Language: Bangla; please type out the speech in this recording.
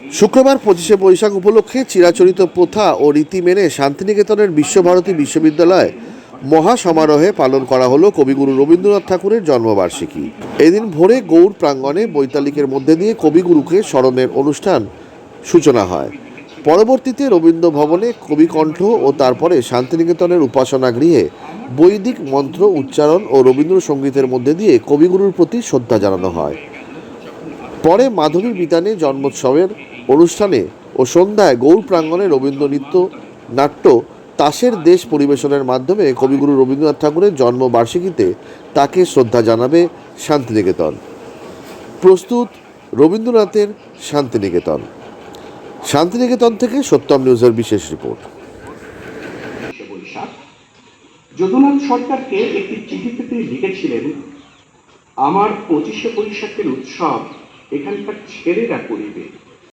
শুক্রবার 25শে বৈশাখ উপলক্ষে চিরাচরিত প্রথা ও রীতি মেনে শান্তিনিকেতনের বিশ্বভারতী বিশ্ববিদ্যালয়ে মহা সমারোহে পালন করা হলো কবিগুরু রবীন্দ্রনাথ ঠাকুরের জন্মবার্ষিকী। এদিন ভোরে গৌড় প্রাঙ্গণে বৈতালিকের মধ্যে দিয়ে কবিগুরুকে স্মরণের অনুষ্ঠান সূচনা হয়। পরবর্তীতে রবীন্দ্র ভবনে কবিকণ্ঠ ও তারপরে শান্তিনিকেতনের উপাসনা গৃহে বৈদিক মন্ত্র উচ্চারণ ও রবীন্দ্রসঙ্গীতের মধ্যে দিয়ে কবিগুরুর প্রতি শ্রদ্ধা জানানো হয়। পরে মাধবী বিতানে জন্মোৎসবের অনুষ্ঠানে ও সন্ধ্যায় গৌড় প্রাঙ্গণে রবীন্দ্র নৃত্য, নাট্য, তাসের দেশ পরিবেশনের মাধ্যমে কবিগুরু রবীন্দ্রনাথ ঠাকুরের জন্মবার্ষিকীতে তাকে শ্রদ্ধা জানাবে শান্তিনিকেতন। প্রস্তুত রবীন্দ্রনাথের শান্তিনিকেতন। শান্তিনিকেতন থেকে সত্যম নিউজের বিশেষ রিপোর্ট। যদুনাথ সরকারকে একটি চিঠিতে তিনি লিখেছিলেন, আমার 25শে বৈশাখের উৎসব এখানকার ছেলেরা করিবে।